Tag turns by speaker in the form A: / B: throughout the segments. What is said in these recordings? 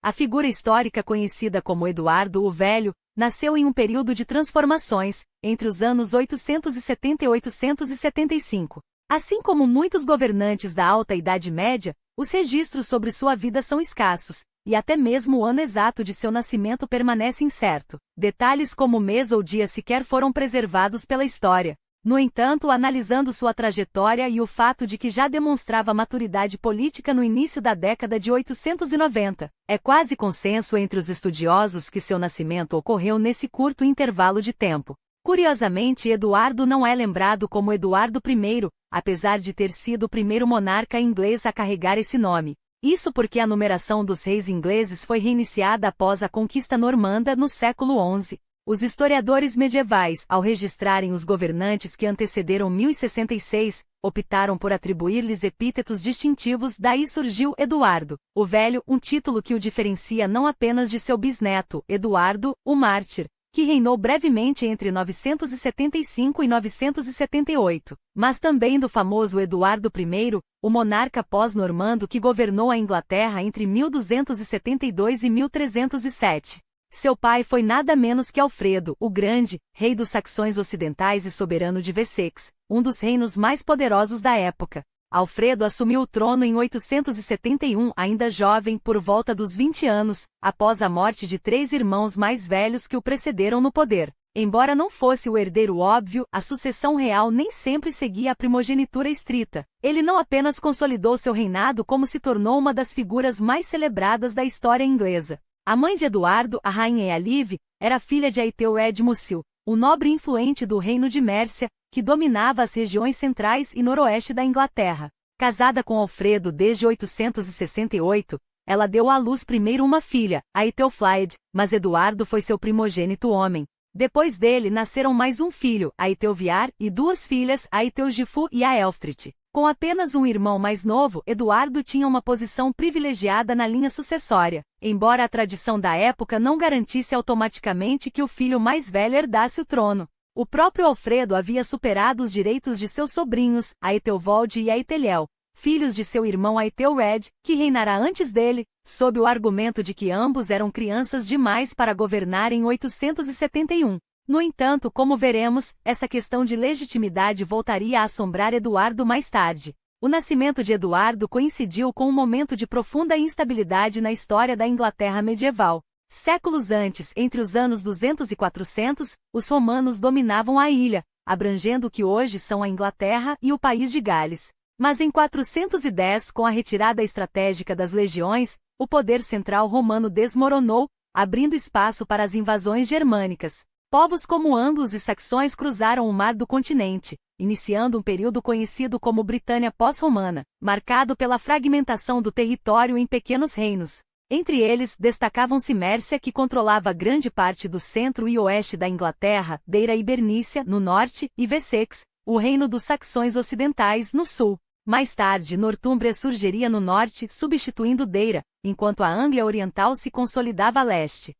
A: A figura histórica conhecida como Eduardo o Velho, nasceu em um período de transformações, entre os anos 870 e 875. Assim como muitos governantes da Alta Idade Média, os registros sobre sua vida são escassos, e até mesmo o ano exato de seu nascimento permanece incerto. Detalhes como o mês ou dia sequer foram preservados pela história. No entanto, analisando sua trajetória e o fato de que já demonstrava maturidade política no início da década de 890, é quase consenso entre os estudiosos que seu nascimento ocorreu nesse curto intervalo de tempo. Curiosamente, Eduardo não é lembrado como Eduardo I, apesar de ter sido o primeiro monarca inglês a carregar esse nome. Isso porque a numeração dos reis ingleses foi reiniciada após a conquista normanda no século XI. Os historiadores medievais, ao registrarem os governantes que antecederam 1066, optaram por atribuir-lhes epítetos distintivos, daí surgiu Eduardo, o Velho, um título que o diferencia não apenas de seu bisneto, Eduardo, o Mártir, que reinou brevemente entre 975 e 978, mas também do famoso Eduardo I, o monarca pós-normando que governou a Inglaterra entre 1272 e 1307. Seu pai foi nada menos que Alfredo, o Grande, rei dos Saxões Ocidentais e soberano de Wessex, um dos reinos mais poderosos da época. Alfredo assumiu o trono em 871, ainda jovem, por volta dos 20 anos, após a morte de 3 irmãos mais velhos que o precederam no poder. Embora não fosse o herdeiro óbvio, a sucessão real nem sempre seguia a primogenitura estrita. Ele não apenas consolidou seu reinado como se tornou uma das figuras mais celebradas da história inglesa. A mãe de Eduardo, a rainha Ealive, era filha de Aethelred Mucil, o nobre influente do reino de Mércia, que dominava as regiões centrais e noroeste da Inglaterra. Casada com Alfredo desde 868, ela deu à luz primeiro uma filha, Aethelflaed, mas Eduardo foi seu primogênito homem. Depois dele nasceram mais um filho, Aethelviar, e 2 filhas, Aethelgifu e Aelftrith. Com apenas um irmão mais novo, Eduardo tinha uma posição privilegiada na linha sucessória, embora a tradição da época não garantisse automaticamente que o filho mais velho herdasse o trono. O próprio Alfredo havia superado os direitos de seus sobrinhos, Aethelwold e Aetheliel, filhos de seu irmão Aethelred, que reinará antes dele, sob o argumento de que ambos eram crianças demais para governar em 871. No entanto, como veremos, essa questão de legitimidade voltaria a assombrar Eduardo mais tarde. O nascimento de Eduardo coincidiu com um momento de profunda instabilidade na história da Inglaterra medieval. Séculos antes, entre os anos 200 e 400, os romanos dominavam a ilha, abrangendo o que hoje são a Inglaterra e o país de Gales. Mas em 410, com a retirada estratégica das legiões, o poder central romano desmoronou, abrindo espaço para as invasões germânicas. Povos como anglos e saxões cruzaram o mar do continente, iniciando um período conhecido como Britânia pós-romana, marcado pela fragmentação do território em pequenos reinos. Entre eles, destacavam-se Mércia, que controlava grande parte do centro e oeste da Inglaterra, Deira e Bernícia, no norte, e Wessex, o reino dos saxões ocidentais, no sul. Mais tarde, Nortúmbria surgiria no norte, substituindo Deira, enquanto a Anglia Oriental se consolidava a leste.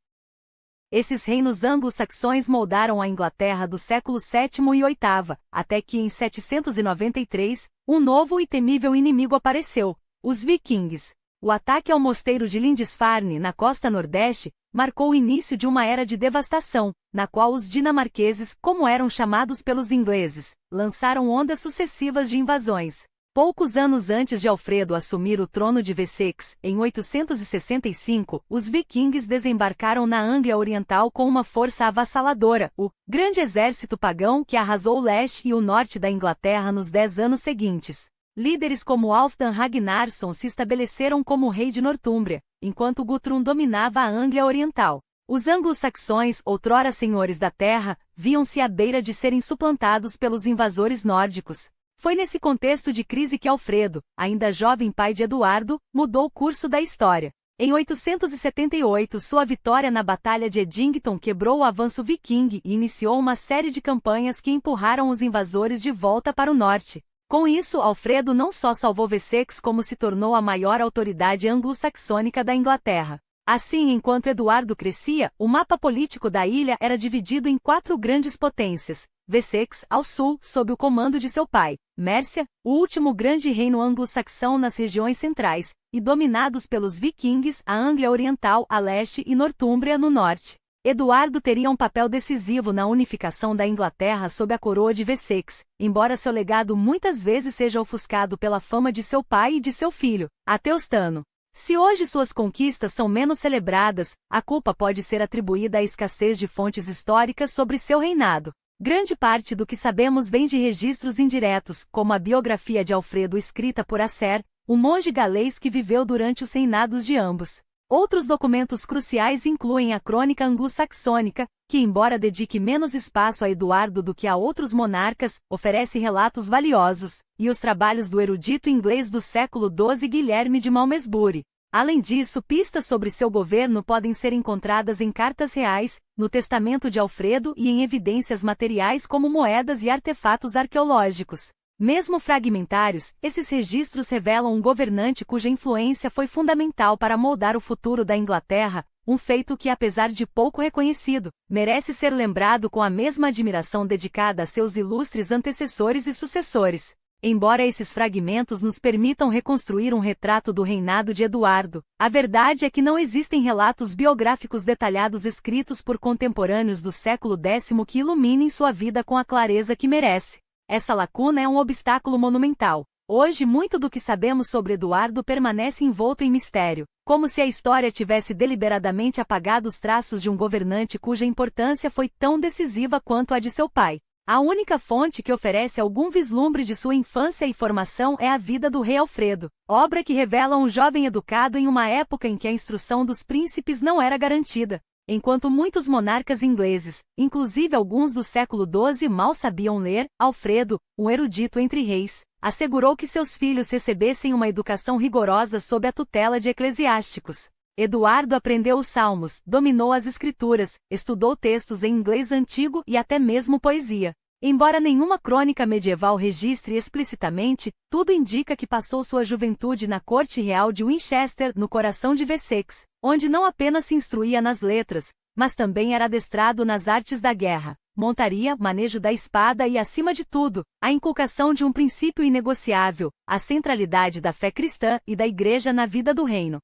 A: Esses reinos anglo-saxões moldaram a Inglaterra do século VII e VIII, até que em 793, um novo e temível inimigo apareceu, os vikings. O ataque ao mosteiro de Lindisfarne, na costa nordeste, marcou o início de uma era de devastação, na qual os dinamarqueses, como eram chamados pelos ingleses, lançaram ondas sucessivas de invasões. Poucos anos antes de Alfredo assumir o trono de Wessex, em 865, os vikings desembarcaram na Anglia Oriental com uma força avassaladora, o grande exército pagão que arrasou o leste e o norte da Inglaterra nos 10 anos seguintes. Líderes como Halfdan Ragnarsson se estabeleceram como rei de Nortúmbria, enquanto Guthrum dominava a Anglia Oriental. Os anglo-saxões, outrora senhores da terra, viam-se à beira de serem suplantados pelos invasores nórdicos. Foi nesse contexto de crise que Alfredo, ainda jovem pai de Eduardo, mudou o curso da história. Em 878, sua vitória na Batalha de Edington quebrou o avanço viking e iniciou uma série de campanhas que empurraram os invasores de volta para o norte. Com isso, Alfredo não só salvou Wessex como se tornou a maior autoridade anglo-saxônica da Inglaterra. Assim, enquanto Eduardo crescia, o mapa político da ilha era dividido em 4 grandes potências: Wessex, ao sul, sob o comando de seu pai, Mércia, o último grande reino anglo-saxão nas regiões centrais, e dominados pelos vikings, a Anglia Oriental a leste e Nortúmbria no norte. Eduardo teria um papel decisivo na unificação da Inglaterra sob a coroa de Wessex, embora seu legado muitas vezes seja ofuscado pela fama de seu pai e de seu filho, Ateostano. Se hoje suas conquistas são menos celebradas, a culpa pode ser atribuída à escassez de fontes históricas sobre seu reinado. Grande parte do que sabemos vem de registros indiretos, como a biografia de Alfredo escrita por Acer, um monge galês que viveu durante os reinados de ambos. Outros documentos cruciais incluem a Crônica Anglo-Saxônica, que embora dedique menos espaço a Eduardo do que a outros monarcas, oferece relatos valiosos, e os trabalhos do erudito inglês do século XII Guilherme de Malmesbury. Além disso, pistas sobre seu governo podem ser encontradas em cartas reais, no testamento de Alfredo e em evidências materiais como moedas e artefatos arqueológicos. Mesmo fragmentários, esses registros revelam um governante cuja influência foi fundamental para moldar o futuro da Inglaterra, um feito que, apesar de pouco reconhecido, merece ser lembrado com a mesma admiração dedicada a seus ilustres antecessores e sucessores. Embora esses fragmentos nos permitam reconstruir um retrato do reinado de Eduardo, a verdade é que não existem relatos biográficos detalhados escritos por contemporâneos do século X que iluminem sua vida com a clareza que merece. Essa lacuna é um obstáculo monumental. Hoje muito do que sabemos sobre Eduardo permanece envolto em mistério, como se a história tivesse deliberadamente apagado os traços de um governante cuja importância foi tão decisiva quanto a de seu pai. A única fonte que oferece algum vislumbre de sua infância e formação é a Vida do Rei Alfredo, obra que revela um jovem educado em uma época em que a instrução dos príncipes não era garantida. Enquanto muitos monarcas ingleses, inclusive alguns do século XII, mal sabiam ler, Alfredo, um erudito entre reis, assegurou que seus filhos recebessem uma educação rigorosa sob a tutela de eclesiásticos. Eduardo aprendeu os salmos, dominou as escrituras, estudou textos em inglês antigo e até mesmo poesia. Embora nenhuma crônica medieval registre explicitamente, tudo indica que passou sua juventude na corte real de Winchester, no coração de Wessex, onde não apenas se instruía nas letras, mas também era adestrado nas artes da guerra, montaria, manejo da espada e, acima de tudo, a inculcação de um princípio inegociável, a centralidade da fé cristã e da Igreja na vida do reino.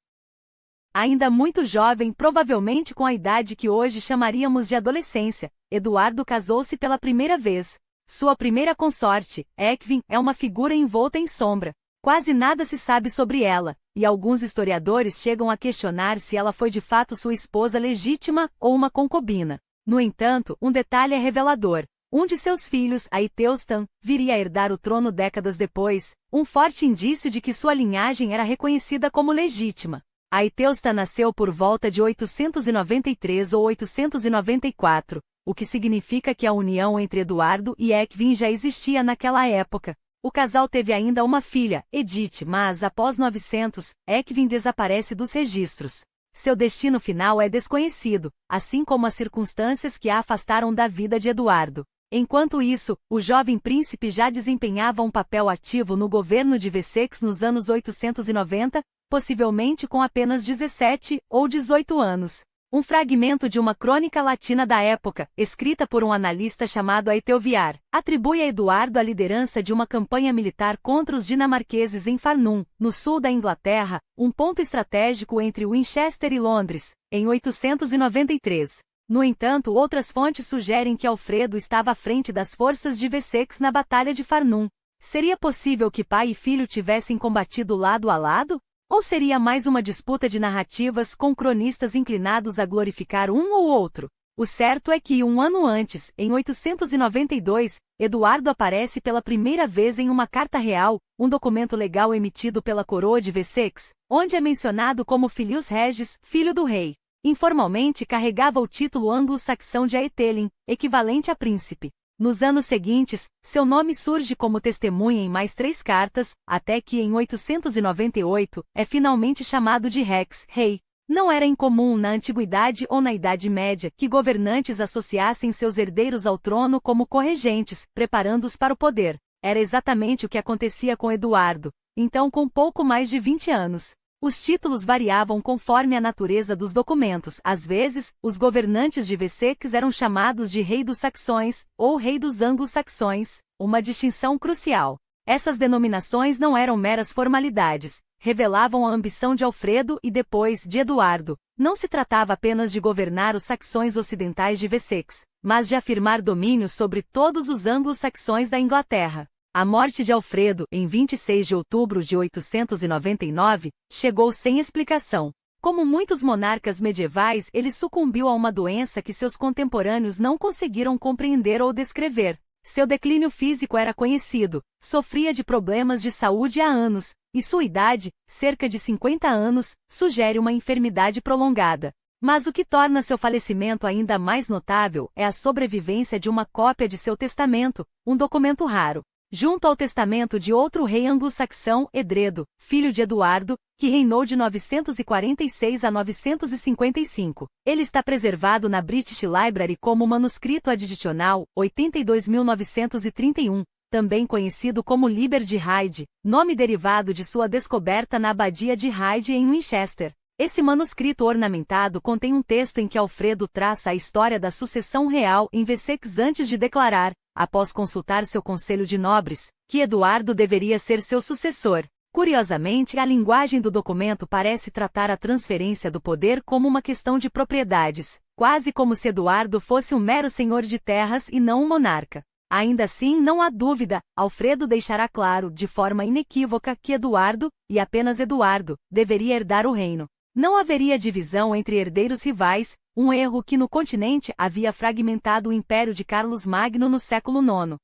A: Ainda muito jovem, provavelmente com a idade que hoje chamaríamos de adolescência, Eduardo casou-se pela primeira vez. Sua primeira consorte, Ecgwin, é uma figura envolta em sombra. Quase nada se sabe sobre ela, e alguns historiadores chegam a questionar se ela foi de fato sua esposa legítima ou uma concubina. No entanto, um detalhe é revelador. Um de seus filhos, Aethelstan, viria a herdar o trono décadas depois, um forte indício de que sua linhagem era reconhecida como legítima. Aethelstan nasceu por volta de 893 ou 894, o que significa que a união entre Eduardo e Ecgwin já existia naquela época. O casal teve ainda uma filha, Edith, mas após 900, Ecgwin desaparece dos registros. Seu destino final é desconhecido, assim como as circunstâncias que a afastaram da vida de Eduardo. Enquanto isso, o jovem príncipe já desempenhava um papel ativo no governo de Wessex nos anos 890, possivelmente com apenas 17 ou 18 anos. Um fragmento de uma crônica latina da época, escrita por um analista chamado Aethelviar, atribui a Eduardo a liderança de uma campanha militar contra os dinamarqueses em Farnham, no sul da Inglaterra, um ponto estratégico entre Winchester e Londres, em 893. No entanto, outras fontes sugerem que Alfredo estava à frente das forças de Wessex na Batalha de Farnham. Seria possível que pai e filho tivessem combatido lado a lado? Ou seria mais uma disputa de narrativas com cronistas inclinados a glorificar um ou outro? O certo é que um ano antes, em 892, Eduardo aparece pela primeira vez em uma carta real, um documento legal emitido pela coroa de Wessex, onde é mencionado como Filius Regis, filho do rei. Informalmente carregava o título anglo-saxão de Aethelin, equivalente a príncipe. Nos anos seguintes, seu nome surge como testemunha em mais 3 cartas, até que em 898, é finalmente chamado de Rex, rei. Não era incomum na Antiguidade ou na Idade Média que governantes associassem seus herdeiros ao trono como corregentes, preparando-os para o poder. Era exatamente o que acontecia com Eduardo, então com pouco mais de 20 anos. Os títulos variavam conforme a natureza dos documentos. Às vezes, os governantes de Wessex eram chamados de Rei dos Saxões, ou Rei dos Anglo-Saxões, uma distinção crucial. Essas denominações não eram meras formalidades, revelavam a ambição de Alfredo e depois de Eduardo. Não se tratava apenas de governar os saxões ocidentais de Wessex, mas de afirmar domínio sobre todos os anglo-saxões da Inglaterra. A morte de Alfredo, em 26 de outubro de 899, chegou sem explicação. Como muitos monarcas medievais, ele sucumbiu a uma doença que seus contemporâneos não conseguiram compreender ou descrever. Seu declínio físico era conhecido, sofria de problemas de saúde há anos, e sua idade, cerca de 50 anos, sugere uma enfermidade prolongada. Mas o que torna seu falecimento ainda mais notável é a sobrevivência de uma cópia de seu testamento, um documento raro. Junto ao testamento de outro rei anglo-saxão, Edredo, filho de Eduardo, que reinou de 946 a 955. Ele está preservado na British Library como manuscrito adicional 82.931, também conhecido como Liber de Hyde, nome derivado de sua descoberta na abadia de Hyde em Winchester. Esse manuscrito ornamentado contém um texto em que Alfredo traça a história da sucessão real em Wessex antes de declarar, após consultar seu conselho de nobres, que Eduardo deveria ser seu sucessor. Curiosamente, a linguagem do documento parece tratar a transferência do poder como uma questão de propriedades, quase como se Eduardo fosse um mero senhor de terras e não um monarca. Ainda assim, não há dúvida, Alfredo deixará claro, de forma inequívoca, que Eduardo, e apenas Eduardo, deveria herdar o reino. Não haveria divisão entre herdeiros rivais, um erro que no continente havia fragmentado o império de Carlos Magno no século IX.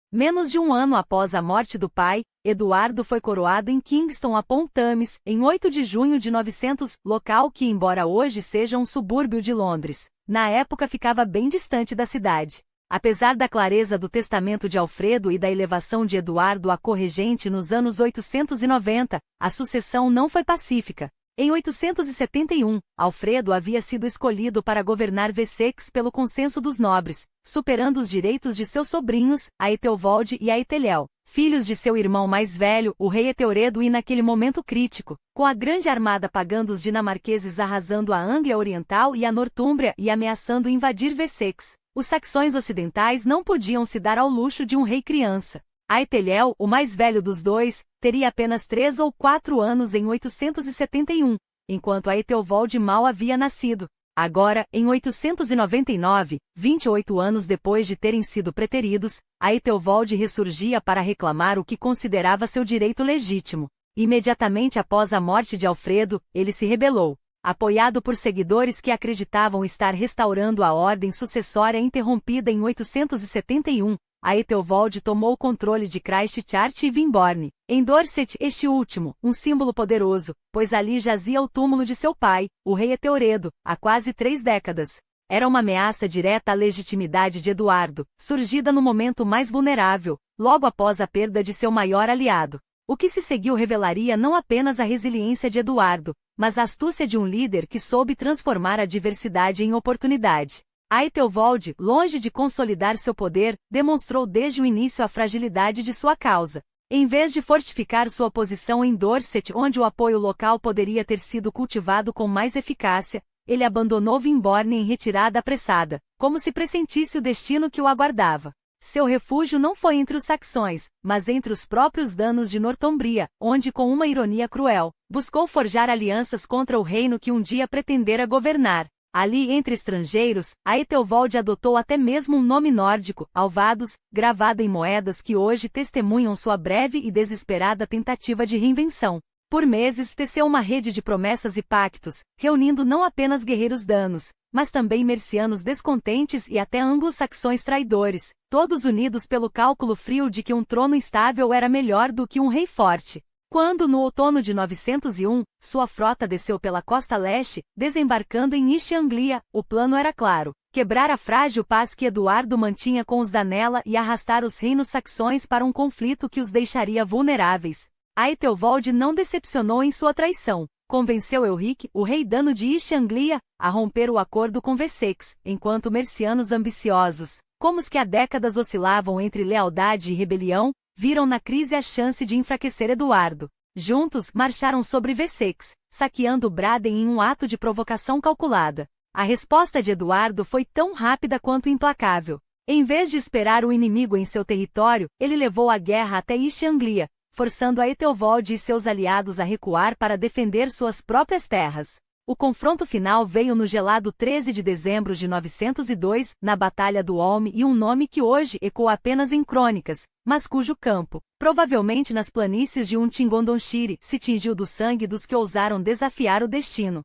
A: Menos de um ano após a morte do pai, Eduardo foi coroado em Kingston upon Thames, em 8 de junho de 900, local que, embora hoje seja um subúrbio de Londres, na época ficava bem distante da cidade. Apesar da clareza do testamento de Alfredo e da elevação de Eduardo a corregente nos anos 890, a sucessão não foi pacífica. Em 871, Alfredo havia sido escolhido para governar Wessex pelo consenso dos nobres, superando os direitos de seus sobrinhos, a Etelvold e a Eteliel, filhos de seu irmão mais velho, o rei Ethelredo, e naquele momento crítico, com a grande armada pagando os dinamarqueses arrasando a Anglia Oriental e a Nortúmbria e ameaçando invadir Wessex, os saxões ocidentais não podiam se dar ao luxo de um rei criança. A Eteliel, o mais velho dos dois, teria apenas 3 ou 4 anos em 871, enquanto a Etelvold mal havia nascido. Agora, em 899, 28 anos depois de terem sido preteridos, a Etelvold ressurgia para reclamar o que considerava seu direito legítimo. Imediatamente após a morte de Alfredo, ele se rebelou. Apoiado por seguidores que acreditavam estar restaurando a ordem sucessória interrompida em 871, a Etelvold tomou o controle de Christchurch e Wimborne, em Dorset, este último, um símbolo poderoso, pois ali jazia o túmulo de seu pai, o rei Ethelredo, há quase 3 décadas. Era uma ameaça direta à legitimidade de Eduardo, surgida no momento mais vulnerável, logo após a perda de seu maior aliado. O que se seguiu revelaria não apenas a resiliência de Eduardo, mas a astúcia de um líder que soube transformar a adversidade em oportunidade. A Etelvold, longe de consolidar seu poder, demonstrou desde o início a fragilidade de sua causa. Em vez de fortificar sua posição em Dorset, onde o apoio local poderia ter sido cultivado com mais eficácia, ele abandonou Wimborne em retirada apressada, como se pressentisse o destino que o aguardava. Seu refúgio não foi entre os saxões, mas entre os próprios danos de Northumbria, onde, com uma ironia cruel, buscou forjar alianças contra o reino que um dia pretendera governar. Ali, entre estrangeiros, a Etelvold adotou até mesmo um nome nórdico, Alvados, gravado em moedas que hoje testemunham sua breve e desesperada tentativa de reinvenção. Por meses teceu uma rede de promessas e pactos, reunindo não apenas guerreiros danos, mas também mercianos descontentes e até anglo-saxões traidores, todos unidos pelo cálculo frio de que um trono instável era melhor do que um rei forte. Quando, no outono de 901, sua frota desceu pela costa leste, desembarcando em East Anglia, o plano era claro: quebrar a frágil paz que Eduardo mantinha com os Danella e arrastar os reinos saxões para um conflito que os deixaria vulneráveis. A Etelvold não decepcionou em sua traição. Convenceu Elric, o rei dano de East Anglia, a romper o acordo com Wessex, enquanto mercianos ambiciosos, como os que há décadas oscilavam entre lealdade e rebelião, viram na crise a chance de enfraquecer Eduardo. Juntos, marcharam sobre Wessex, saqueando Braden em um ato de provocação calculada. A resposta de Eduardo foi tão rápida quanto implacável. Em vez de esperar o inimigo em seu território, ele levou a guerra até East Anglia, forçando a Ethelwald e seus aliados a recuar para defender suas próprias terras. O confronto final veio no gelado 13 de dezembro de 902, na Batalha do Olme, e um nome que hoje ecoa apenas em crônicas, mas cujo campo, provavelmente nas planícies de Untingondonshire, se tingiu do sangue dos que ousaram desafiar o destino.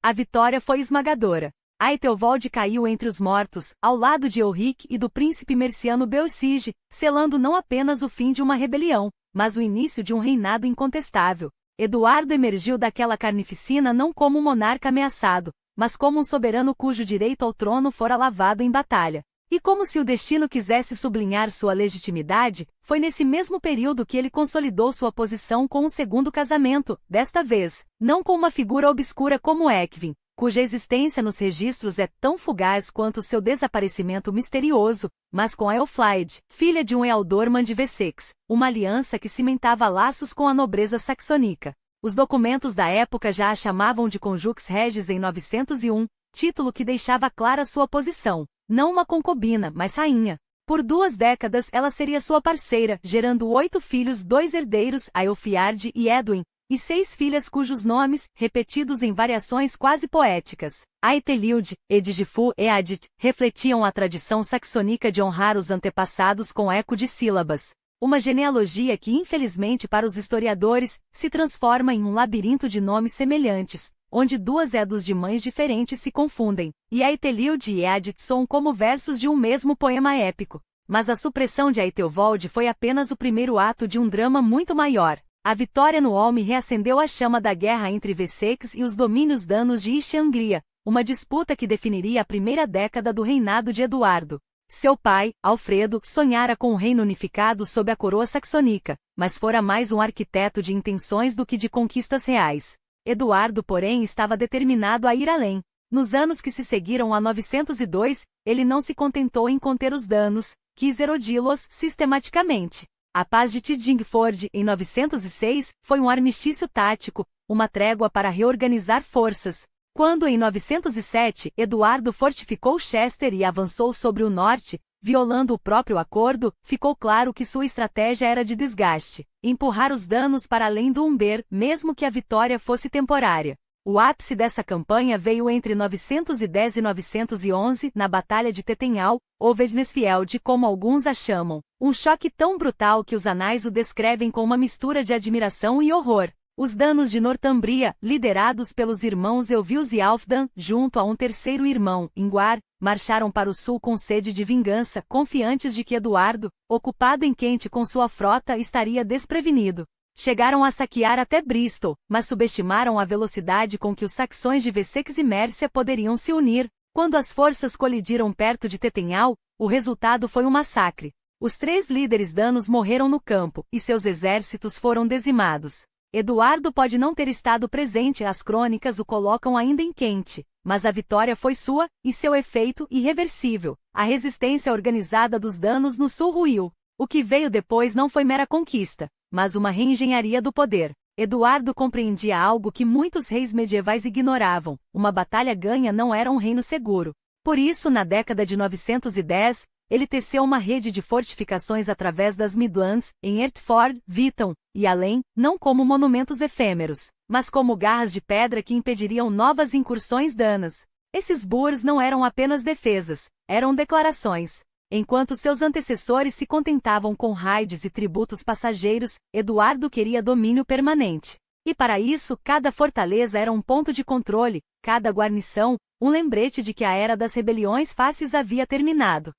A: A vitória foi esmagadora. A Ethelwald caiu entre os mortos, ao lado de Eulric e do príncipe merciano Beorsige, selando não apenas o fim de uma rebelião, mas o início de um reinado incontestável. Eduardo emergiu daquela carnificina não como um monarca ameaçado, mas como um soberano cujo direito ao trono fora lavado em batalha. E como se o destino quisesse sublinhar sua legitimidade, foi nesse mesmo período que ele consolidou sua posição com um segundo casamento, desta vez, não com uma figura obscura como Ecgwin, cuja existência nos registros é tão fugaz quanto seu desaparecimento misterioso, mas com Aelflaed, filha de um Ealdorman de Wessex, uma aliança que cimentava laços com a nobreza saxônica. Os documentos da época já a chamavam de Conjux Regis em 901, título que deixava clara sua posição, não uma concubina, mas rainha. Por 2 décadas ela seria sua parceira, gerando 8 filhos, 2 herdeiros, Aelfheard e Edwin, e 6 filhas cujos nomes, repetidos em variações quase poéticas, Aethelild, Eadgifu e Eadit, refletiam a tradição saxônica de honrar os antepassados com eco de sílabas. Uma genealogia que, infelizmente para os historiadores, se transforma em um labirinto de nomes semelhantes, onde 2 Edos de mães diferentes se confundem, e Aethelild e Eadit soam como versos de um mesmo poema épico. Mas a supressão de Aethelwald foi apenas o primeiro ato de um drama muito maior. A vitória no Olme reacendeu a chama da guerra entre Wessex e os domínios danos de East Anglia, uma disputa que definiria a primeira década do reinado de Eduardo. Seu pai, Alfredo, sonhara com um reino unificado sob a coroa saxônica, mas fora mais um arquiteto de intenções do que de conquistas reais. Eduardo, porém, estava determinado a ir além. Nos anos que se seguiram a 902, ele não se contentou em conter os danos, quis erodi-los sistematicamente. A paz de Tidingford, em 906, foi um armistício tático, uma trégua para reorganizar forças. Quando, em 907, Eduardo fortificou Chester e avançou sobre o norte, violando o próprio acordo, ficou claro que sua estratégia era de desgaste, empurrar os danos para além do Humber, mesmo que a vitória fosse temporária. O ápice dessa campanha veio entre 910 e 911, na Batalha de Tettenhall, ou Wednesfield como alguns a chamam, um choque tão brutal que os anais o descrevem com uma mistura de admiração e horror. Os danos de Northumbria, liderados pelos irmãos Eowils e Alfdan, junto a um terceiro irmão, Ingvar, marcharam para o sul com sede de vingança, confiantes de que Eduardo, ocupado em Kent com sua frota, estaria desprevenido. Chegaram a saquear até Bristol, mas subestimaram a velocidade com que os saxões de Wessex e Mércia poderiam se unir. Quando as forças colidiram perto de Tettenhall, o resultado foi um massacre. Os 3 líderes danos morreram no campo, e seus exércitos foram dizimados. Eduardo pode não ter estado presente, as crônicas o colocam ainda em Kent, mas a vitória foi sua, e seu efeito irreversível. A resistência organizada dos danos no sul ruiu. O que veio depois não foi mera conquista, mas uma reengenharia do poder. Eduardo compreendia algo que muitos reis medievais ignoravam: uma batalha ganha não era um reino seguro. Por isso, na década de 910, ele teceu uma rede de fortificações através das Midlands, em Hertford, Witham, e além, não como monumentos efêmeros, mas como garras de pedra que impediriam novas incursões danas. Esses burhs não eram apenas defesas, eram declarações. Enquanto seus antecessores se contentavam com raids e tributos passageiros, Eduardo queria domínio permanente. E para isso, cada fortaleza era um ponto de controle, cada guarnição, um lembrete de que a era das rebeliões fáceis havia terminado.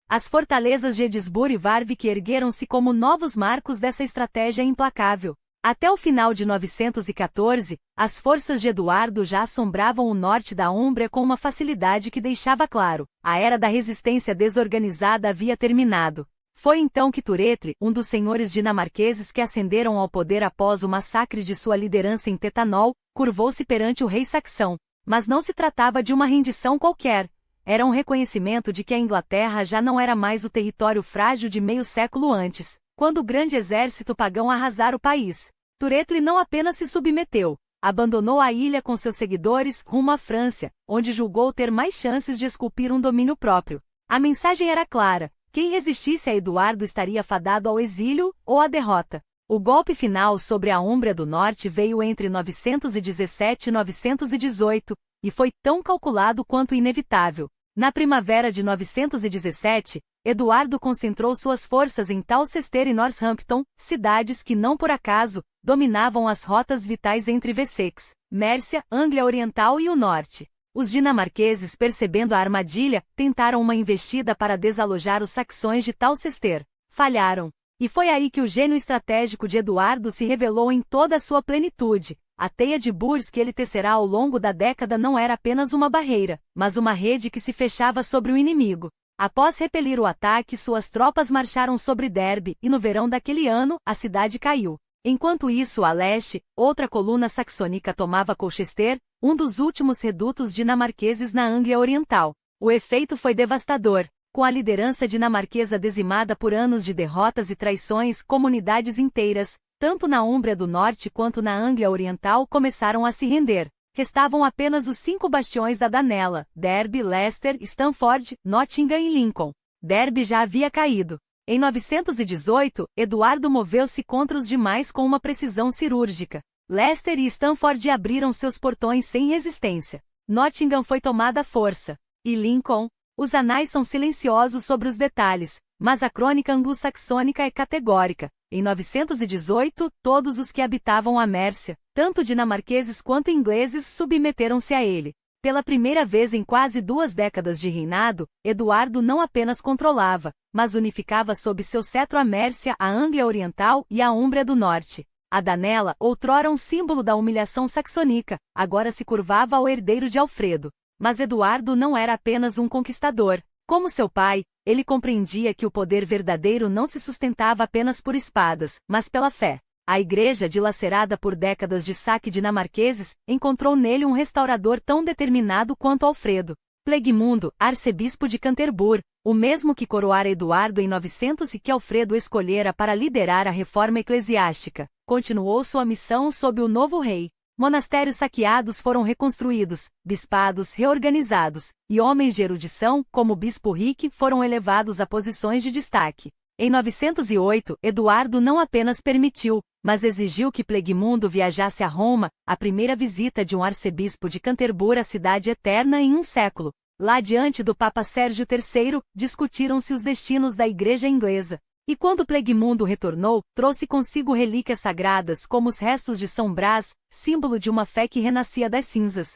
A: As fortalezas de Edisburgo e Warwick ergueram-se como novos marcos dessa estratégia implacável. Até o final de 914, as forças de Eduardo já assombravam o norte da Úmbria com uma facilidade que deixava claro: a era da resistência desorganizada havia terminado. Foi então que Turetre, um dos senhores dinamarqueses que ascenderam ao poder após o massacre de sua liderança em Tettenhall, curvou-se perante o rei saxão. Mas não se tratava de uma rendição qualquer. Era um reconhecimento de que a Inglaterra já não era mais o território frágil de meio século antes, quando o grande exército pagão arrasara o país. Turretle não apenas se submeteu, abandonou a ilha com seus seguidores rumo à França, onde julgou ter mais chances de esculpir um domínio próprio. A mensagem era clara: quem resistisse a Eduardo estaria fadado ao exílio ou à derrota. O golpe final sobre a Úmbria do Norte veio entre 917 e 918, e foi tão calculado quanto inevitável. Na primavera de 917, Eduardo concentrou suas forças em Towcester e Northampton, cidades que não por acaso dominavam as rotas vitais entre Wessex, Mércia, Anglia Oriental e o Norte. Os dinamarqueses, percebendo a armadilha, tentaram uma investida para desalojar os saxões de Towcester. Falharam. E foi aí que o gênio estratégico de Eduardo se revelou em toda a sua plenitude. A teia de búzios que ele tecerá ao longo da década não era apenas uma barreira, mas uma rede que se fechava sobre o inimigo. Após repelir o ataque, suas tropas marcharam sobre Derby, e no verão daquele ano, a cidade caiu. Enquanto isso, a leste, outra coluna saxônica tomava Colchester, um dos últimos redutos dinamarqueses na Anglia Oriental. O efeito foi devastador. Com a liderança dinamarquesa dizimada por anos de derrotas e traições, comunidades inteiras, tanto na Úmbria do Norte quanto na Anglia Oriental, começaram a se render. Restavam apenas os 5 bastiões da Danela: Derby, Leicester, Stamford, Nottingham e Lincoln. Derby já havia caído. Em 918, Eduardo moveu-se contra os demais com uma precisão cirúrgica. Leicester e Stamford abriram seus portões sem resistência. Nottingham foi tomada à força. E Lincoln? Os anais são silenciosos sobre os detalhes, mas a crônica anglo-saxônica é categórica. Em 918, todos os que habitavam a Mércia, tanto dinamarqueses quanto ingleses, submeteram-se a ele. Pela primeira vez em quase 2 décadas de reinado, Eduardo não apenas controlava, mas unificava sob seu cetro a Mércia, a Anglia Oriental e a Úmbria do Norte. A Danela, outrora um símbolo da humilhação saxônica, agora se curvava ao herdeiro de Alfredo. Mas Eduardo não era apenas um conquistador. Como seu pai, ele compreendia que o poder verdadeiro não se sustentava apenas por espadas, mas pela fé. A igreja, dilacerada por décadas de saque dinamarqueses, encontrou nele um restaurador tão determinado quanto Alfredo. Plegmundo, arcebispo de Canterbury, o mesmo que coroara Eduardo em 900 e que Alfredo escolhera para liderar a reforma eclesiástica, continuou sua missão sob o novo rei. Monastérios saqueados foram reconstruídos, bispados reorganizados, e homens de erudição, como o bispo Rick, foram elevados a posições de destaque. Em 908, Eduardo não apenas permitiu, mas exigiu que Plegmundo viajasse a Roma, a primeira visita de um arcebispo de Canterbury à cidade eterna em um século. Lá diante do Papa Sérgio III, discutiram-se os destinos da Igreja inglesa. E quando Plegmundo retornou, trouxe consigo relíquias sagradas como os restos de São Brás, símbolo de uma fé que renascia das cinzas.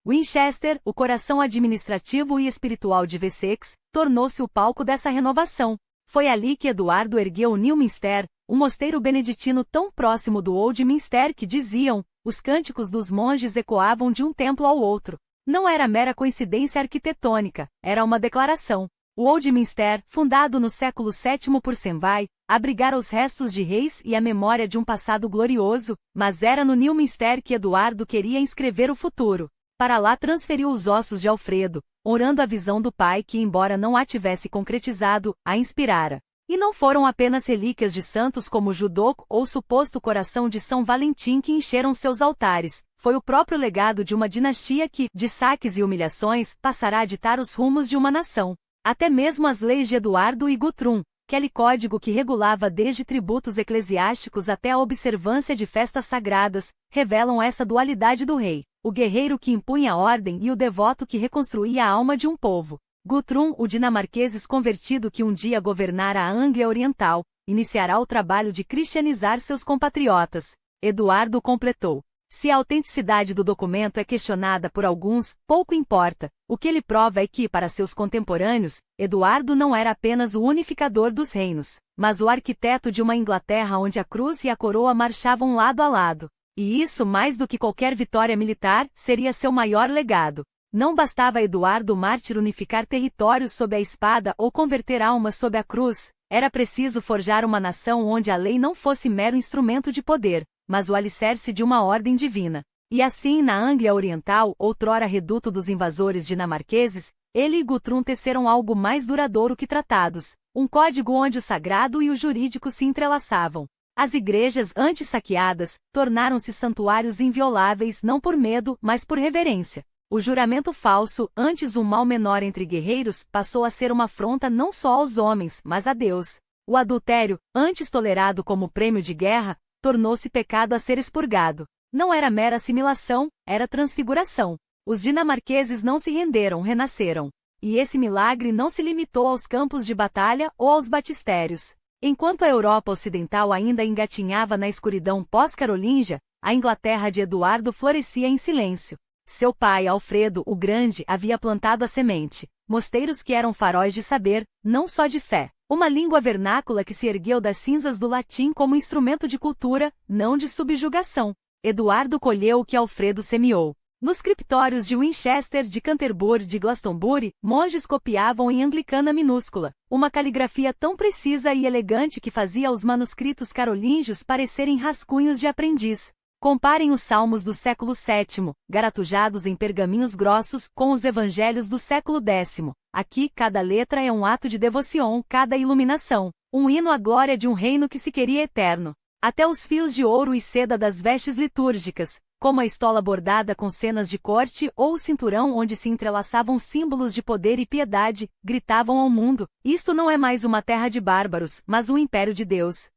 A: Winchester, o coração administrativo e espiritual de Wessex, tornou-se o palco dessa renovação. Foi ali que Eduardo ergueu o New Minster, um mosteiro beneditino tão próximo do Old Minster que diziam, os cânticos dos monges ecoavam de um templo ao outro. Não era mera coincidência arquitetônica, era uma declaração. O Old Minster, fundado no século VII por Senvai, abrigara os restos de reis e a memória de um passado glorioso, mas era no New Minster que Eduardo queria inscrever o futuro. Para lá transferiu os ossos de Alfredo, honrando a visão do pai que, embora não a tivesse concretizado, a inspirara. E não foram apenas relíquias de santos como Judoc ou o suposto coração de São Valentim que encheram seus altares, foi o próprio legado de uma dinastia que, de saques e humilhações, passará a ditar os rumos de uma nação. Até mesmo as leis de Eduardo e Guthrum, aquele código que regulava desde tributos eclesiásticos até a observância de festas sagradas, revelam essa dualidade do rei, o guerreiro que impunha a ordem e o devoto que reconstruía a alma de um povo. Guthrum, o dinamarquês convertido que um dia governara a Anglia Oriental, iniciará o trabalho de cristianizar seus compatriotas. Eduardo completou. Se a autenticidade do documento é questionada por alguns, pouco importa. O que ele prova é que, para seus contemporâneos, Eduardo não era apenas o unificador dos reinos, mas o arquiteto de uma Inglaterra onde a cruz e a coroa marchavam lado a lado. E isso, mais do que qualquer vitória militar, seria seu maior legado. Não bastava a Eduardo Mártir unificar territórios sob a espada ou converter almas sob a cruz, era preciso forjar uma nação onde a lei não fosse mero instrumento de poder, mas o alicerce de uma ordem divina. E assim, na Anglia Oriental, outrora reduto dos invasores dinamarqueses, ele e Guthrum teceram algo mais duradouro que tratados, um código onde o sagrado e o jurídico se entrelaçavam. As igrejas antes saqueadas tornaram-se santuários invioláveis não por medo, mas por reverência. O juramento falso, antes um mal menor entre guerreiros, passou a ser uma afronta não só aos homens, mas a Deus. O adultério, antes tolerado como prêmio de guerra, tornou-se pecado a ser expurgado. Não era mera assimilação, era transfiguração. Os dinamarqueses não se renderam, renasceram. E esse milagre não se limitou aos campos de batalha ou aos batistérios. Enquanto a Europa Ocidental ainda engatinhava na escuridão pós-carolíngia, a Inglaterra de Eduardo florescia em silêncio. Seu pai, Alfredo o Grande, havia plantado a semente. Mosteiros que eram faróis de saber, não só de fé. Uma língua vernácula que se ergueu das cinzas do latim como instrumento de cultura, não de subjugação. Eduardo colheu o que Alfredo semeou. Nos criptórios de Winchester, de Canterbury, de Glastonbury, monges copiavam em anglicana minúscula, uma caligrafia tão precisa e elegante que fazia os manuscritos carolíngios parecerem rascunhos de aprendiz. Comparem os salmos do século VII, garatujados em pergaminhos grossos, com os evangelhos do século X. Aqui, cada letra é um ato de devoção, cada iluminação, um hino à glória de um reino que se queria eterno. Até os fios de ouro e seda das vestes litúrgicas, como a estola bordada com cenas de corte ou o cinturão onde se entrelaçavam símbolos de poder e piedade, gritavam ao mundo: isto não é mais uma terra de bárbaros, mas um império de Deus.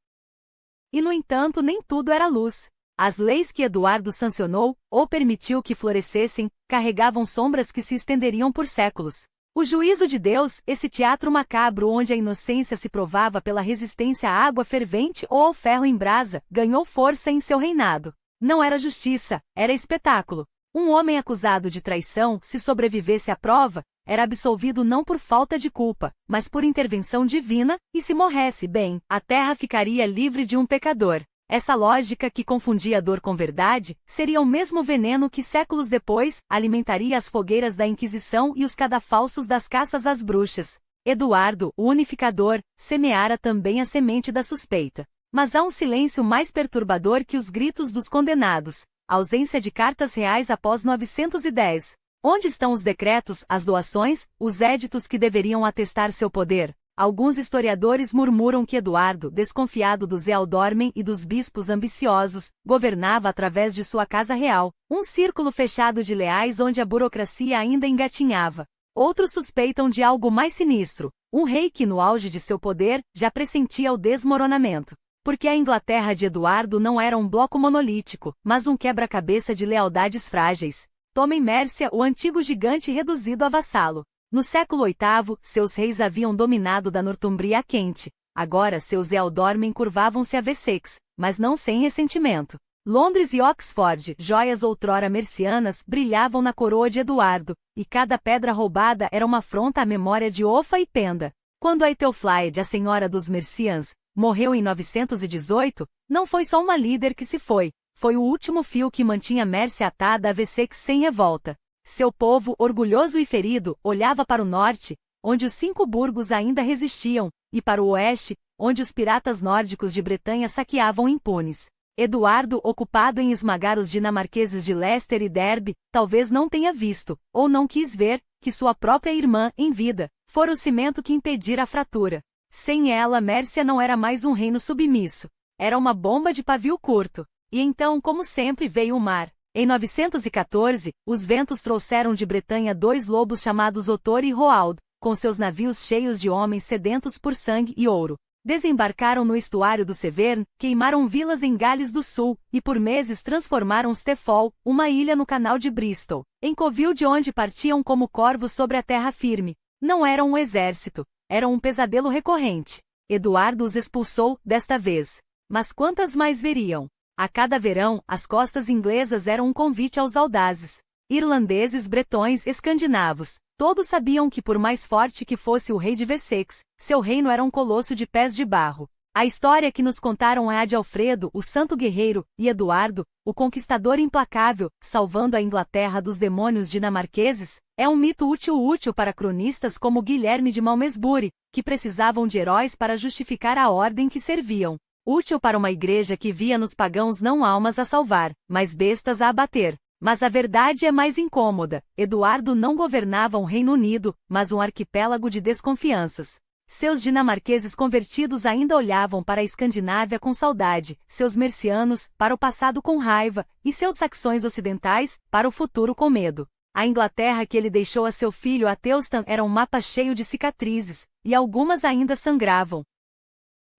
A: E no entanto nem tudo era luz. As leis que Eduardo sancionou, ou permitiu que florescessem, carregavam sombras que se estenderiam por séculos. O juízo de Deus, esse teatro macabro onde a inocência se provava pela resistência à água fervente ou ao ferro em brasa, ganhou força em seu reinado. Não era justiça, era espetáculo. Um homem acusado de traição, se sobrevivesse à prova, era absolvido não por falta de culpa, mas por intervenção divina, e se morresse bem, a terra ficaria livre de um pecador. Essa lógica que confundia dor com verdade, seria o mesmo veneno que séculos depois, alimentaria as fogueiras da Inquisição e os cadafalsos das caças às bruxas. Eduardo, o unificador, semeara também a semente da suspeita. Mas há um silêncio mais perturbador que os gritos dos condenados. A ausência de cartas reais após 910. Onde estão os decretos, as doações, os éditos que deveriam atestar seu poder? Alguns historiadores murmuram que Eduardo, desconfiado dos Ealdormen e dos bispos ambiciosos, governava através de sua casa real, um círculo fechado de leais onde a burocracia ainda engatinhava. Outros suspeitam de algo mais sinistro, um rei que no auge de seu poder, já pressentia o desmoronamento. Porque a Inglaterra de Eduardo não era um bloco monolítico, mas um quebra-cabeça de lealdades frágeis. Tomem Mércia, o antigo gigante reduzido a vassalo. No século VIII, seus reis haviam dominado da Northumbria a Kent. Agora seus Ealdormen curvavam-se a Wessex, mas não sem ressentimento. Londres e Oxford, joias outrora mercianas, brilhavam na coroa de Eduardo, e cada pedra roubada era uma afronta à memória de Offa e Penda. Quando a Ethelflaed, a senhora dos Mercians, morreu em 918, não foi só uma líder que se foi o último fio que mantinha Mércia atada a Wessex sem revolta. Seu povo, orgulhoso e ferido, olhava para o norte, onde os 5 burgos ainda resistiam, e para o oeste, onde os piratas nórdicos de Bretanha saqueavam impunes. Eduardo, ocupado em esmagar os dinamarqueses de Leicester e Derby, talvez não tenha visto, ou não quis ver, que sua própria irmã, em vida, fora o cimento que impedira a fratura. Sem ela, Mércia não era mais um reino submisso. Era uma bomba de pavio curto. E então, como sempre, veio o mar. Em 914, os ventos trouxeram de Bretanha 2 lobos chamados Otor e Roald, com seus navios cheios de homens sedentos por sangue e ouro. Desembarcaram no estuário do Severn, queimaram vilas em Gales do Sul, e por meses transformaram Steffol, uma ilha no canal de Bristol, em covil de onde partiam como corvos sobre a terra firme. Não eram um exército, eram um pesadelo recorrente. Eduardo os expulsou, desta vez. Mas quantas mais veriam? A cada verão, as costas inglesas eram um convite aos audazes. Irlandeses, bretões, escandinavos. Todos sabiam que por mais forte que fosse o rei de Wessex, seu reino era um colosso de pés de barro. A história que nos contaram é a de Alfredo, o santo guerreiro, e Eduardo, o conquistador implacável, salvando a Inglaterra dos demônios dinamarqueses. É um mito útil para cronistas como Guilherme de Malmesbury, que precisavam de heróis para justificar a ordem que serviam. Útil para uma igreja que via nos pagãos não almas a salvar, mas bestas a abater. Mas a verdade é mais incômoda. Eduardo não governava um Reino Unido, mas um arquipélago de desconfianças. Seus dinamarqueses convertidos ainda olhavam para a Escandinávia com saudade, seus mercianos, para o passado com raiva, e seus saxões ocidentais, para o futuro com medo. A Inglaterra que ele deixou a seu filho Athelstan era um mapa cheio de cicatrizes, e algumas ainda sangravam.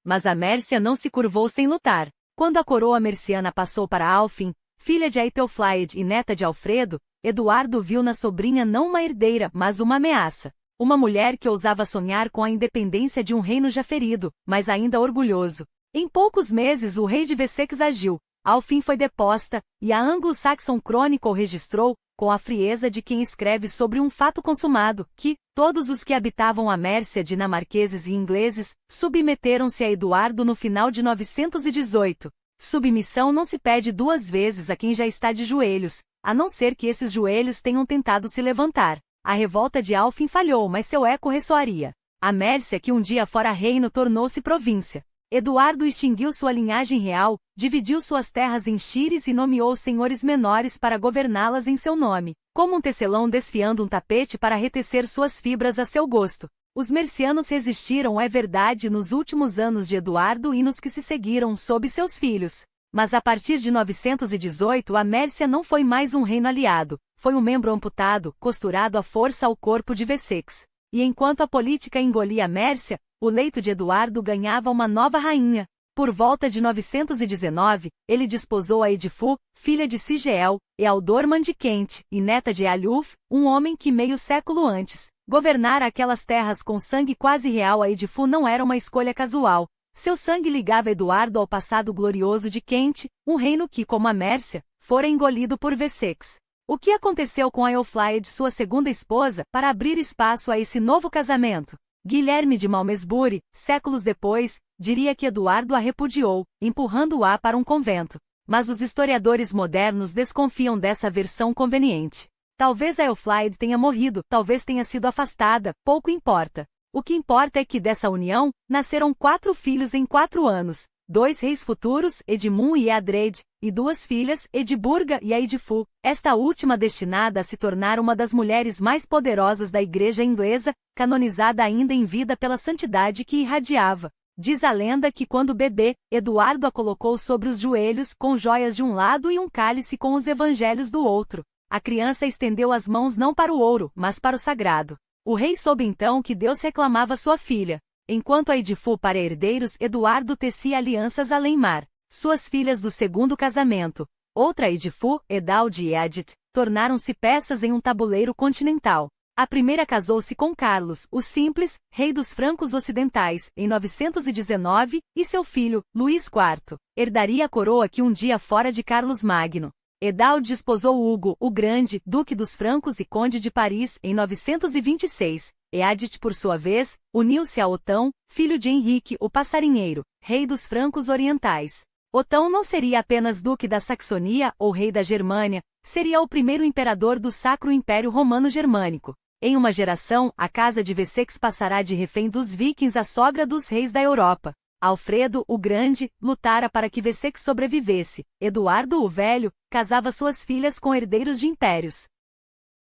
A: Mas a Mércia não se curvou sem lutar. Quando a coroa merciana passou para Alfin, filha de Aethelflaed e neta de Alfredo, Eduardo viu na sobrinha não uma herdeira, mas uma ameaça. Uma mulher que ousava sonhar com a independência de um reino já ferido, mas ainda orgulhoso. Em poucos meses o rei de Wessex agiu, Alfin foi deposta, e a Anglo-Saxon Chronicle registrou, com a frieza de quem escreve sobre um fato consumado, que todos os que habitavam a Mércia, dinamarqueses e ingleses, submeteram-se a Eduardo no final de 918. Submissão não se pede duas vezes a quem já está de joelhos, a não ser que esses joelhos tenham tentado se levantar. A revolta de Alfin falhou, mas seu eco ressoaria. A Mércia, que um dia fora reino, tornou-se província. Eduardo extinguiu sua linhagem real, dividiu suas terras em shires e nomeou senhores menores para governá-las em seu nome, como um tecelão desfiando um tapete para retecer suas fibras a seu gosto. Os mercianos resistiram, é verdade, nos últimos anos de Eduardo e nos que se seguiram sob seus filhos. Mas a partir de 918 a Mércia não foi mais um reino aliado, foi um membro amputado, costurado à força ao corpo de Wessex. E enquanto a política engolia a Mércia, o leito de Eduardo ganhava uma nova rainha. Por volta de 919, ele desposou a Edifu, filha de Sigeel, Ealdorman de Kent, e neta de Ealhulf, um homem que meio século antes governara aquelas terras com sangue quase real. A Edifu não era uma escolha casual. Seu sangue ligava Eduardo ao passado glorioso de Kent, um reino que, como a Mércia, fora engolido por Wessex. O que aconteceu com Aelflaed, sua segunda esposa, para abrir espaço a esse novo casamento? Guilherme de Malmesbury, séculos depois, diria que Eduardo a repudiou, empurrando-a para um convento. Mas os historiadores modernos desconfiam dessa versão conveniente. Talvez Aelflaed tenha morrido, talvez tenha sido afastada, pouco importa. O que importa é que dessa união, nasceram 4 filhos em 4 anos, 2 reis futuros, Edmund e Eadred, e 2 filhas, Edburga e Eidifu, esta última destinada a se tornar uma das mulheres mais poderosas da igreja inglesa, canonizada ainda em vida pela santidade que irradiava. Diz a lenda que quando bebê, Eduardo a colocou sobre os joelhos com joias de um lado e um cálice com os evangelhos do outro. A criança estendeu as mãos não para o ouro, mas para o sagrado. O rei soube então que Deus reclamava sua filha. Enquanto a Edifu para herdeiros, Eduardo tecia alianças além-mar. Suas filhas do segundo casamento, outra Edifu, Edaud e Eadith, tornaram-se peças em um tabuleiro continental. A primeira casou-se com Carlos, o Simples, rei dos francos ocidentais, em 919, e seu filho, Luís IV, herdaria a coroa que um dia fora de Carlos Magno. Edaud desposou Hugo, o Grande, duque dos francos e conde de Paris, em 926. Eadith, por sua vez, uniu-se a Otão, filho de Henrique, o Passarinheiro, rei dos francos orientais. Otão não seria apenas duque da Saxonia ou rei da Germânia, seria o primeiro imperador do Sacro Império Romano Germânico. Em uma geração, a casa de Wessex passará de refém dos vikings à sogra dos reis da Europa. Alfredo, o Grande, lutara para que Wessex sobrevivesse. Eduardo, o Velho, casava suas filhas com herdeiros de impérios.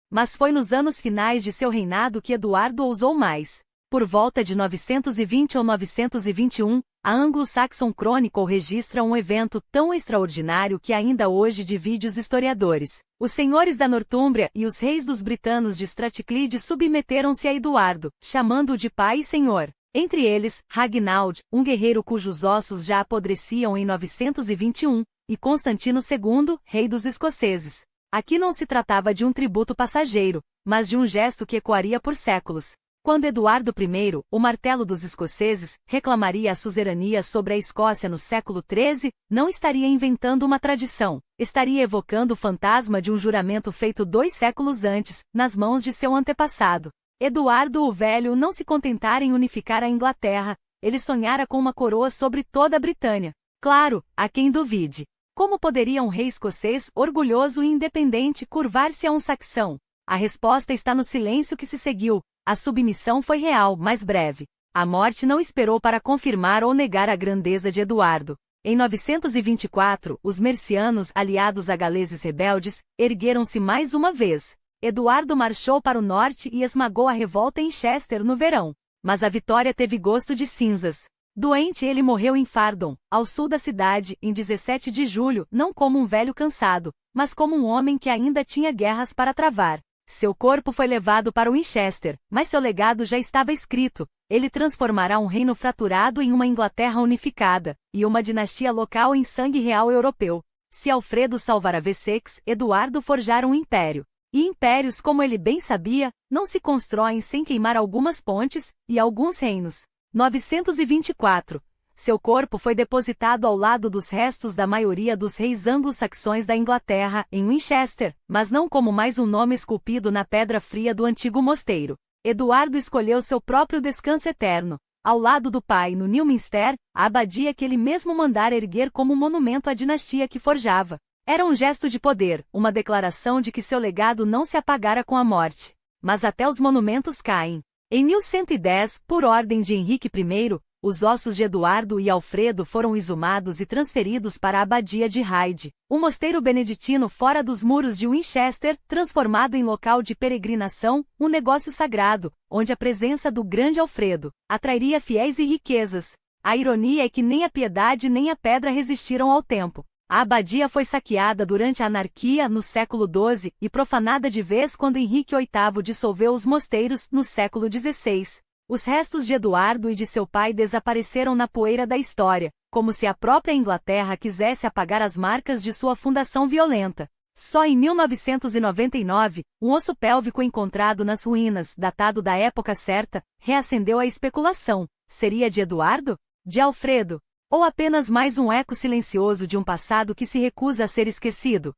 A: Mas foi nos anos finais de seu reinado que Eduardo ousou mais. Por volta de 920 ou 921, a Anglo-Saxon Chronicle registra um evento tão extraordinário que ainda hoje divide os historiadores. Os senhores da Nortúmbria e os reis dos britanos de Strathclyde submeteram-se a Eduardo, chamando-o de pai e senhor. Entre eles, Ragnald, um guerreiro cujos ossos já apodreciam em 921, e Constantino II, rei dos escoceses. Aqui não se tratava de um tributo passageiro, mas de um gesto que ecoaria por séculos. Quando Eduardo I, o martelo dos escoceses, reclamaria a suzerania sobre a Escócia no século XIII, não estaria inventando uma tradição, estaria evocando o fantasma de um juramento feito 2 séculos antes, nas mãos de seu antepassado. Eduardo o Velho não se contentara em unificar a Inglaterra, ele sonhara com uma coroa sobre toda a Britânia. Claro, há quem duvide. Como poderia um rei escocês, orgulhoso e independente, curvar-se a um saxão? A resposta está no silêncio que se seguiu. A submissão foi real, mas breve. A morte não esperou para confirmar ou negar a grandeza de Eduardo. Em 924, os mercianos, aliados a galeses rebeldes, ergueram-se mais uma vez. Eduardo marchou para o norte e esmagou a revolta em Chester no verão. Mas a vitória teve gosto de cinzas. Doente, ele morreu em Fardon, ao sul da cidade, em 17 de julho, não como um velho cansado, mas como um homem que ainda tinha guerras para travar. Seu corpo foi levado para Winchester, mas seu legado já estava escrito. Ele transformará um reino fraturado em uma Inglaterra unificada, e uma dinastia local em sangue real europeu. Se Alfredo salvara Wessex, Eduardo forjara um império. E impérios, como ele bem sabia, não se constroem sem queimar algumas pontes e alguns reinos. 924. Seu corpo foi depositado ao lado dos restos da maioria dos reis anglo-saxões da Inglaterra, em Winchester, mas não como mais um nome esculpido na pedra fria do antigo mosteiro. Eduardo escolheu seu próprio descanso eterno, ao lado do pai no Newminster, a abadia que ele mesmo mandara erguer como um monumento à dinastia que forjava. Era um gesto de poder, uma declaração de que seu legado não se apagara com a morte. Mas até os monumentos caem. Em 1110, por ordem de Henrique I, os ossos de Eduardo e Alfredo foram exumados e transferidos para a abadia de Hyde, um mosteiro beneditino fora dos muros de Winchester, transformado em local de peregrinação, um negócio sagrado, onde a presença do grande Alfredo atrairia fiéis e riquezas. A ironia é que nem a piedade nem a pedra resistiram ao tempo. A abadia foi saqueada durante a anarquia no século XII e profanada de vez quando Henrique VIII dissolveu os mosteiros no século XVI. Os restos de Eduardo e de seu pai desapareceram na poeira da história, como se a própria Inglaterra quisesse apagar as marcas de sua fundação violenta. Só em 1999, um osso pélvico encontrado nas ruínas, datado da época certa, reacendeu a especulação. Seria de Eduardo? De Alfredo? Ou apenas mais um eco silencioso de um passado que se recusa a ser esquecido?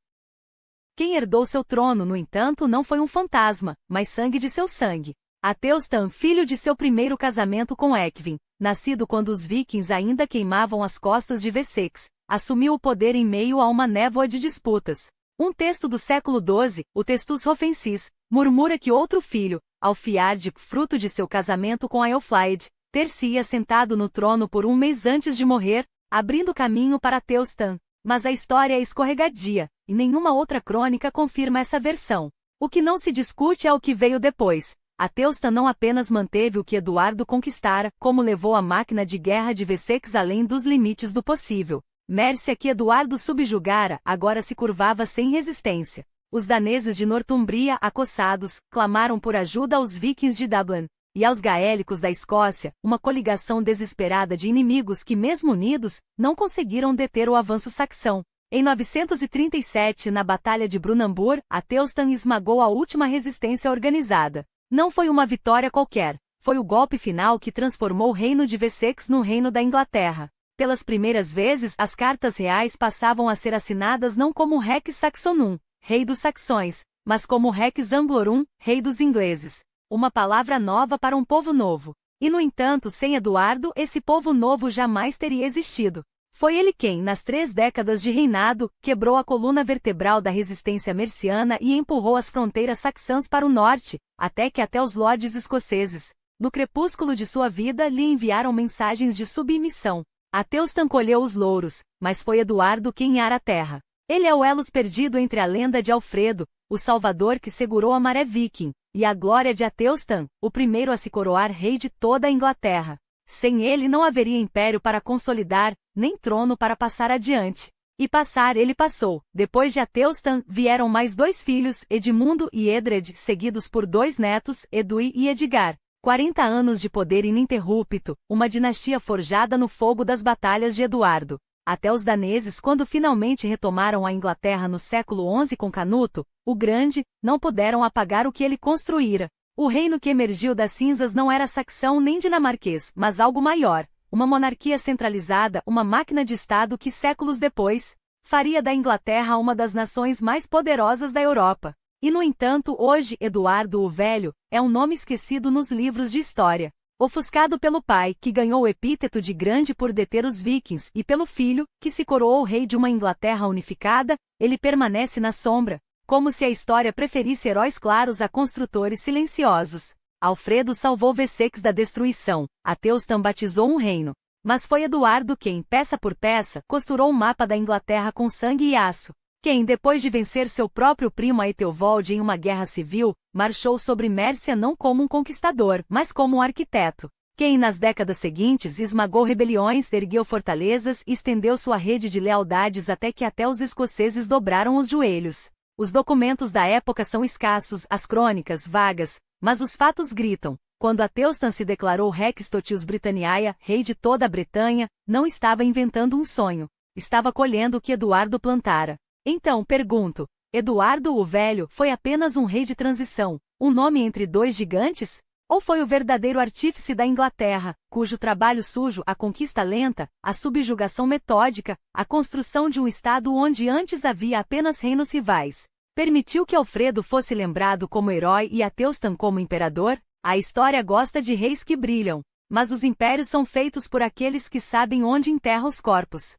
A: Quem herdou seu trono, no entanto, não foi um fantasma, mas sangue de seu sangue. Athelstan, filho de seu primeiro casamento com Ecgwin, nascido quando os vikings ainda queimavam as costas de Wessex, assumiu o poder em meio a uma névoa de disputas. Um texto do século XII, o Testus Rofensis, murmura que outro filho, Alfiard, fruto de seu casamento com Aelflaed, ter-se-ia sentado no trono por um mês antes de morrer, abrindo caminho para Athelstan. Mas a história é escorregadia, e nenhuma outra crônica confirma essa versão. O que não se discute é o que veio depois. Athelstan não apenas manteve o que Eduardo conquistara, como levou a máquina de guerra de Wessex além dos limites do possível. Mércia que Eduardo subjugara, agora se curvava sem resistência. Os daneses de Northumbria, acossados, clamaram por ajuda aos vikings de Dublin. E aos gaélicos da Escócia, uma coligação desesperada de inimigos que, mesmo unidos, não conseguiram deter o avanço saxão. Em 937, na Batalha de Brunanburh, Athelstan esmagou a última resistência organizada. Não foi uma vitória qualquer, foi o golpe final que transformou o reino de Wessex no reino da Inglaterra. Pelas primeiras vezes, as cartas reais passavam a ser assinadas não como Rex Saxonum, rei dos saxões, mas como Rex Anglorum, rei dos ingleses. Uma palavra nova para um povo novo. E no entanto, sem Eduardo, esse povo novo jamais teria existido. Foi ele quem, nas 3 décadas de reinado, quebrou a coluna vertebral da resistência merciana e empurrou as fronteiras saxãs para o norte, até os lordes escoceses, no crepúsculo de sua vida, lhe enviaram mensagens de submissão. Athelstan colheu os louros, mas foi Eduardo quem ara a terra. Ele é o elo perdido entre a lenda de Alfredo, o salvador que segurou a maré viking, e a glória de Athelstan, o primeiro a se coroar rei de toda a Inglaterra. Sem ele não haveria império para consolidar, nem trono para passar adiante. E passar ele passou. Depois de Athelstan, vieram mais 2 filhos, Edmundo e Edred, seguidos por 2 netos, Edwy e Edgar. 40 anos de poder ininterrupto, uma dinastia forjada no fogo das batalhas de Eduardo. Até os daneses, quando finalmente retomaram a Inglaterra no século XI com Canuto, o Grande, não puderam apagar o que ele construíra. O reino que emergiu das cinzas não era saxão nem dinamarquês, mas algo maior, uma monarquia centralizada, uma máquina de Estado que séculos depois, faria da Inglaterra uma das nações mais poderosas da Europa. E no entanto, hoje, Eduardo o Velho, é um nome esquecido nos livros de história. Ofuscado pelo pai, que ganhou o epíteto de grande por deter os vikings, e pelo filho, que se coroou rei de uma Inglaterra unificada, ele permanece na sombra, como se a história preferisse heróis claros a construtores silenciosos. Alfredo salvou Wessex da destruição, Athelstan batizou um reino. Mas foi Eduardo quem, peça por peça, costurou um mapa da Inglaterra com sangue e aço. Quem, depois de vencer seu próprio primo Aethelwold em uma guerra civil, marchou sobre Mércia não como um conquistador, mas como um arquiteto. Quem, nas décadas seguintes, esmagou rebeliões, ergueu fortalezas e estendeu sua rede de lealdades até os escoceses dobraram os joelhos. Os documentos da época são escassos, as crônicas vagas, mas os fatos gritam. Quando Athelstan se declarou Rex Totius Britanniae, rei de toda a Bretanha, não estava inventando um sonho. Estava colhendo o que Eduardo plantara. Então, pergunto, Eduardo o Velho foi apenas um rei de transição, um nome entre dois gigantes? Ou foi o verdadeiro artífice da Inglaterra, cujo trabalho sujo, a conquista lenta, a subjugação metódica, a construção de um estado onde antes havia apenas reinos rivais, permitiu que Alfredo fosse lembrado como herói e Athelstan como imperador? A história gosta de reis que brilham, mas os impérios são feitos por aqueles que sabem onde enterra os corpos.